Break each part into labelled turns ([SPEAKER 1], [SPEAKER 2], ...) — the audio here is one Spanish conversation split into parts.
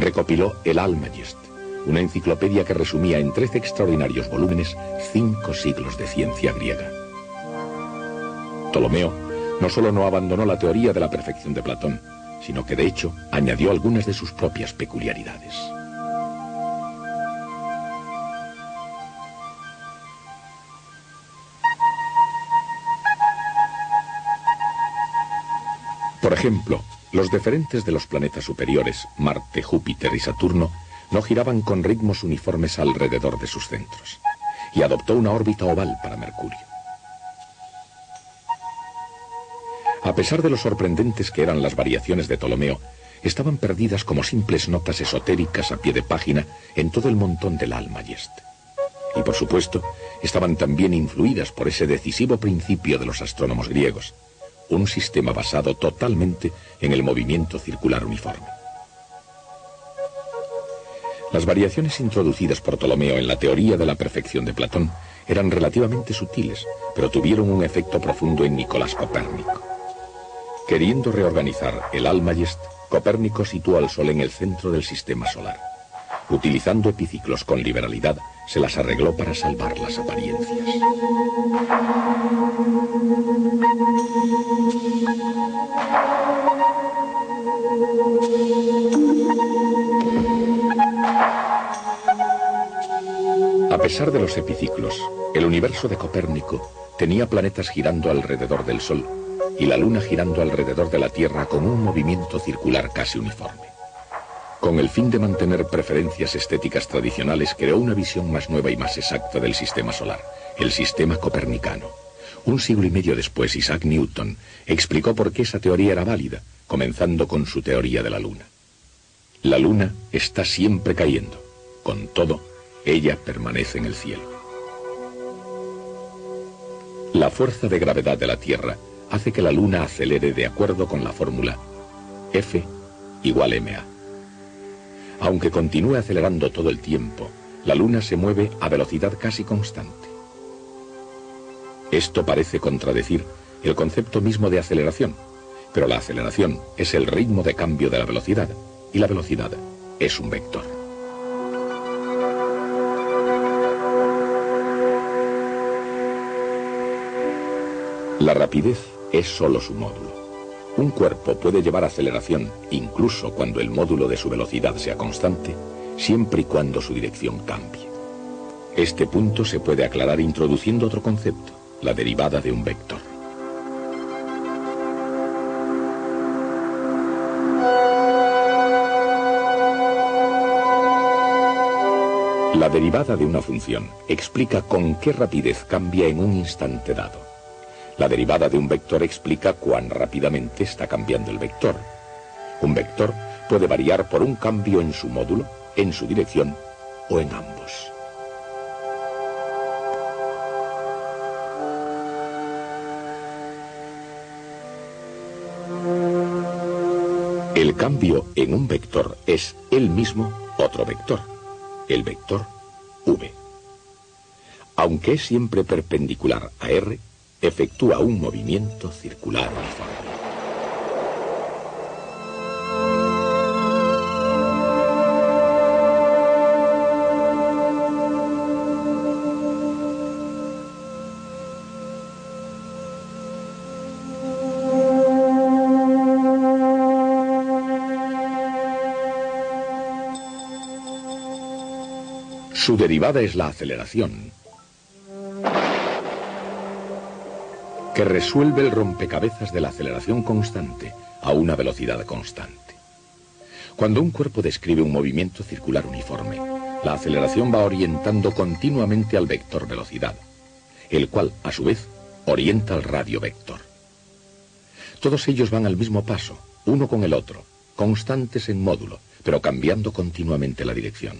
[SPEAKER 1] recopiló el Almagest, una enciclopedia que resumía en 13 extraordinarios volúmenes 5 siglos de ciencia griega. Ptolomeo no solo no abandonó la teoría de la perfección de Platón, sino que de hecho añadió algunas de sus propias peculiaridades. Por ejemplo, los deferentes de los planetas superiores, Marte, Júpiter y Saturno, no giraban con ritmos uniformes alrededor de sus centros, y adoptó una órbita oval para Mercurio. A pesar de lo sorprendentes que eran las variaciones de Ptolomeo, estaban perdidas como simples notas esotéricas a pie de página en todo el montón del Almagest. Y por supuesto, estaban también influidas por ese decisivo principio de los astrónomos griegos, un sistema basado totalmente en el movimiento circular uniforme. Las variaciones introducidas por Ptolomeo en la teoría de la perfección de Platón eran relativamente sutiles, pero tuvieron un efecto profundo en Nicolás Copérnico. Queriendo reorganizar el Almagest, Copérnico situó al Sol en el centro del sistema solar. Utilizando epiciclos con liberalidad, se las arregló para salvar las apariencias. A pesar de los epiciclos, el universo de Copérnico tenía planetas girando alrededor del Sol y la Luna girando alrededor de la Tierra con un movimiento circular casi uniforme. Con el fin de mantener preferencias estéticas tradicionales, creó una visión más nueva y más exacta del sistema solar, el sistema copernicano. Un siglo y medio después, Isaac Newton explicó por qué esa teoría era válida, comenzando con su teoría de la Luna. La Luna está siempre cayendo. Con todo, ella permanece en el cielo. La fuerza de gravedad de la Tierra hace que la Luna acelere de acuerdo con la fórmula F = ma. Aunque continúe acelerando todo el tiempo, la Luna se mueve a velocidad casi constante. Esto parece contradecir el concepto mismo de aceleración, pero la aceleración es el ritmo de cambio de la velocidad, y la velocidad es un vector. La rapidez es solo su módulo. Un cuerpo puede llevar aceleración incluso cuando el módulo de su velocidad sea constante, siempre y cuando su dirección cambie. Este punto se puede aclarar introduciendo otro concepto, la derivada de un vector. La derivada de una función explica con qué rapidez cambia en un instante dado. La derivada de un vector explica cuán rápidamente está cambiando el vector. Un vector puede variar por un cambio en su módulo, en su dirección o en ambos. El cambio en un vector es él mismo otro vector, el vector v. Aunque es siempre perpendicular a r, efectúa un movimiento circular uniforme. Su derivada es la aceleración, que resuelve el rompecabezas de la aceleración constante a una velocidad constante. Cuando un cuerpo describe un movimiento circular uniforme, la aceleración va orientando continuamente al vector velocidad, el cual, a su vez, orienta al radio vector. Todos ellos van al mismo paso, uno con el otro, constantes en módulo, pero cambiando continuamente la dirección.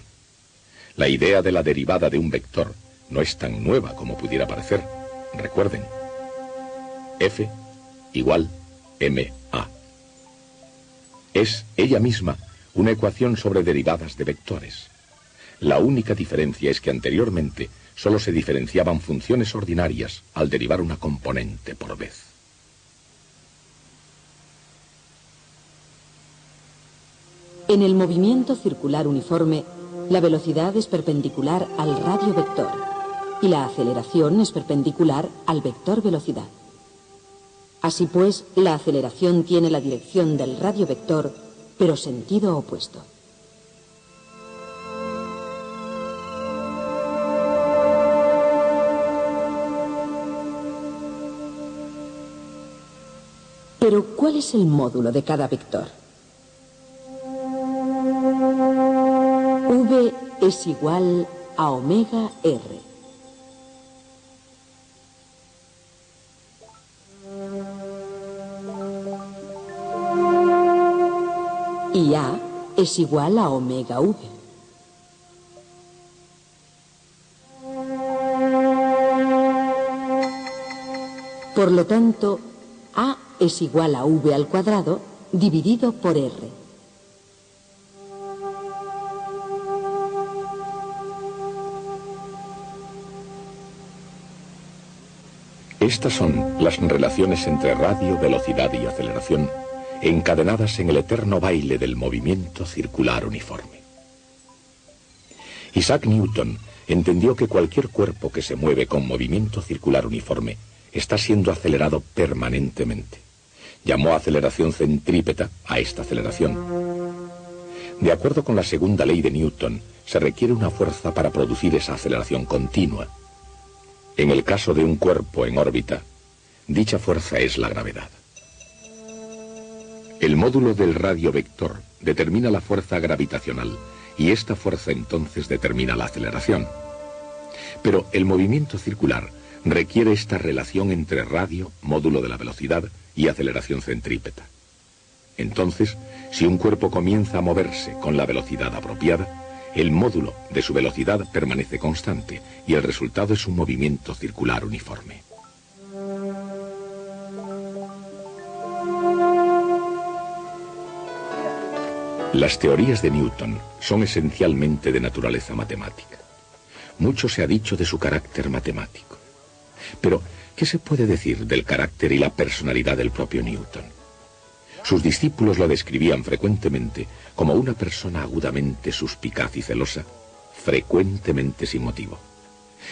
[SPEAKER 1] La idea de la derivada de un vector no es tan nueva como pudiera parecer. Recuerden, F = ma. Es ella misma una ecuación sobre derivadas de vectores. La única diferencia es que anteriormente solo se diferenciaban funciones ordinarias al derivar una componente por vez.
[SPEAKER 2] En el movimiento circular uniforme, la velocidad es perpendicular al radio vector y la aceleración es perpendicular al vector velocidad. Así pues, la aceleración tiene la dirección del radio vector, pero sentido opuesto. Pero, ¿cuál es el módulo de cada vector? V es igual a omega R. Y A es igual a omega V. Por lo tanto, A es igual a V al cuadrado dividido por R.
[SPEAKER 1] Estas son las relaciones entre radio, velocidad y aceleración, encadenadas en el eterno baile del movimiento circular uniforme. Isaac Newton entendió que cualquier cuerpo que se mueve con movimiento circular uniforme está siendo acelerado permanentemente. Llamó aceleración centrípeta a esta aceleración. De acuerdo con la segunda ley de Newton, se requiere una fuerza para producir esa aceleración continua. En el caso de un cuerpo en órbita, dicha fuerza es la gravedad. El módulo del radio vector determina la fuerza gravitacional y esta fuerza entonces determina la aceleración. Pero el movimiento circular requiere esta relación entre radio, módulo de la velocidad, y aceleración centrípeta. Entonces, si un cuerpo comienza a moverse con la velocidad apropiada, el módulo de su velocidad permanece constante y el resultado es un movimiento circular uniforme. Las teorías de Newton son esencialmente de naturaleza matemática. Mucho se ha dicho de su carácter matemático. Pero, ¿qué se puede decir del carácter y la personalidad del propio Newton? Sus discípulos lo describían frecuentemente como una persona agudamente suspicaz y celosa, frecuentemente sin motivo,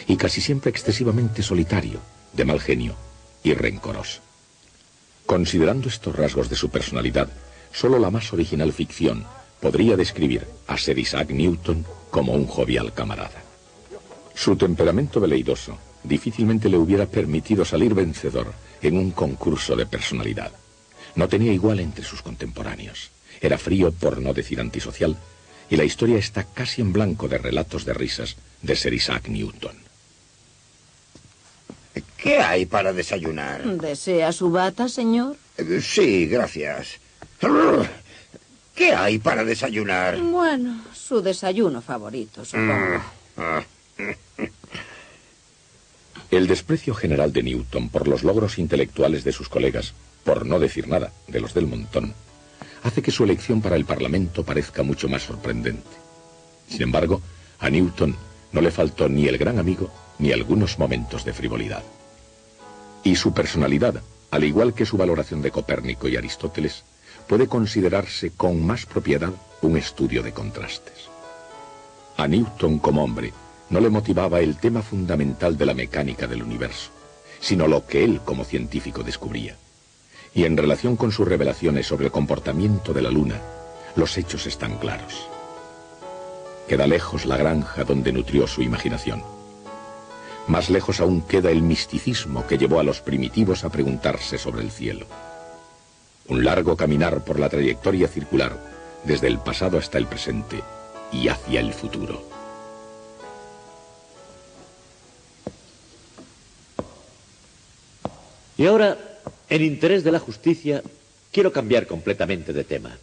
[SPEAKER 1] y casi siempre excesivamente solitario, de mal genio y rencoroso. Considerando estos rasgos de su personalidad, solo la más original ficción podría describir a Sir Isaac Newton como un jovial camarada. Su temperamento veleidoso difícilmente le hubiera permitido salir vencedor en un concurso de personalidad. No tenía igual entre sus contemporáneos. Era frío, por no decir antisocial, y la historia está casi en blanco de relatos de risas de Sir Isaac Newton.
[SPEAKER 3] ¿Qué hay para desayunar?
[SPEAKER 2] ¿Desea su bata, señor?
[SPEAKER 3] Sí, gracias. ¿Qué hay para desayunar?
[SPEAKER 2] Bueno, su desayuno favorito, supongo.
[SPEAKER 1] El desprecio general de Newton por los logros intelectuales de sus colegas, por no decir nada de los del montón, hace que su elección para el Parlamento parezca mucho más sorprendente. Sin embargo, a Newton no le faltó ni el gran amigo ni algunos momentos de frivolidad. Y su personalidad, al igual que su valoración de Copérnico y Aristóteles, puede considerarse con más propiedad un estudio de contrastes. A Newton como hombre no le motivaba el tema fundamental de la mecánica del universo, sino lo que él como científico descubría. Y en relación con sus revelaciones sobre el comportamiento de la Luna, los hechos están claros. Queda lejos la granja donde nutrió su imaginación. Más lejos aún queda el misticismo que llevó a los primitivos a preguntarse sobre el cielo. Un largo caminar por la trayectoria circular, desde el pasado hasta el presente y hacia el futuro.
[SPEAKER 4] Y ahora, en interés de la justicia, quiero cambiar completamente de tema.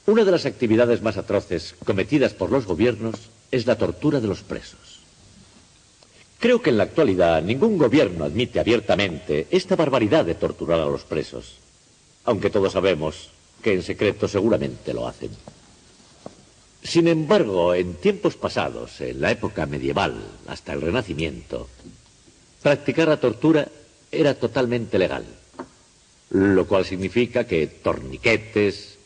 [SPEAKER 4] Una de las actividades más atroces cometidas por los gobiernos es la tortura de los presos. Creo que en la actualidad ningún gobierno admite abiertamente esta barbaridad de torturar a los presos, aunque todos sabemos que en secreto seguramente lo hacen. Sin embargo, en tiempos pasados, en la época medieval hasta el Renacimiento, practicar la tortura era totalmente legal, lo cual significa que torniquetes,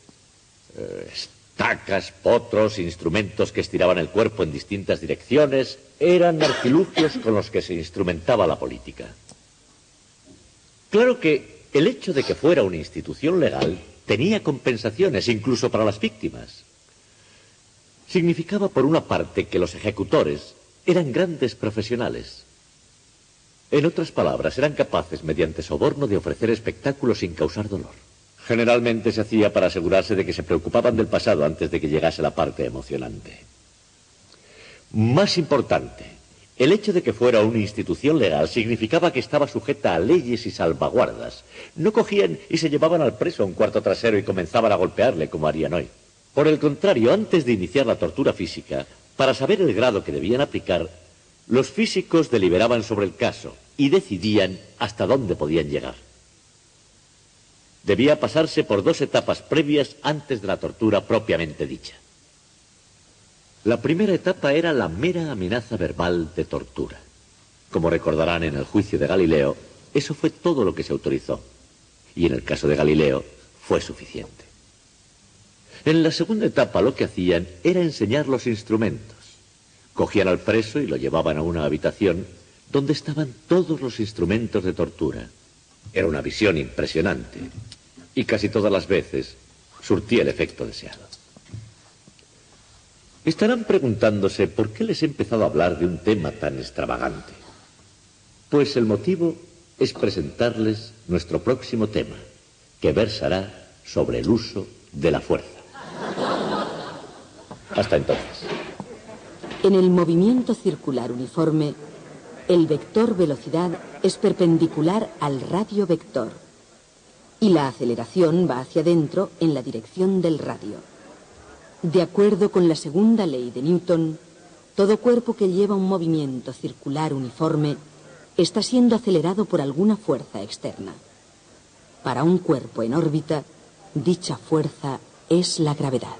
[SPEAKER 4] Estacas, potros, instrumentos que estiraban el cuerpo en distintas direcciones, eran artilugios con los que se instrumentaba la política. Claro que el hecho de que fuera una institución legal tenía compensaciones, incluso para las víctimas. Significaba, por una parte, que los ejecutores eran grandes profesionales. En otras palabras, eran capaces, mediante soborno, de ofrecer espectáculos sin causar dolor. Generalmente se hacía para asegurarse de que se preocupaban del pasado antes de que llegase la parte emocionante. Más importante, el hecho de que fuera una institución legal significaba que estaba sujeta a leyes y salvaguardas. No cogían y se llevaban al preso a un cuarto trasero y comenzaban a golpearle como harían hoy. Por el contrario, antes de iniciar la tortura física, para saber el grado que debían aplicar, los físicos deliberaban sobre el caso y decidían hasta dónde podían llegar. Debía pasarse por 2 etapas previas antes de la tortura propiamente dicha. La primera etapa era la mera amenaza verbal de tortura. Como recordarán, en el juicio de Galileo, eso fue todo lo que se autorizó. Y en el caso de Galileo, fue suficiente. En la segunda etapa lo que hacían era enseñar los instrumentos. Cogían al preso y lo llevaban a una habitación donde estaban todos los instrumentos de tortura. Era una visión impresionante y casi todas las veces surtía el efecto deseado. Estarán preguntándose por qué les he empezado a hablar de un tema tan extravagante. Pues el motivo es presentarles nuestro próximo tema, que versará sobre el uso de la fuerza. Hasta entonces.
[SPEAKER 2] En el movimiento circular uniforme, el vector velocidad es perpendicular al radio vector y la aceleración va hacia adentro en la dirección del radio. De acuerdo con la segunda ley de Newton, todo cuerpo que lleva un movimiento circular uniforme está siendo acelerado por alguna fuerza externa. Para un cuerpo en órbita, dicha fuerza es la gravedad.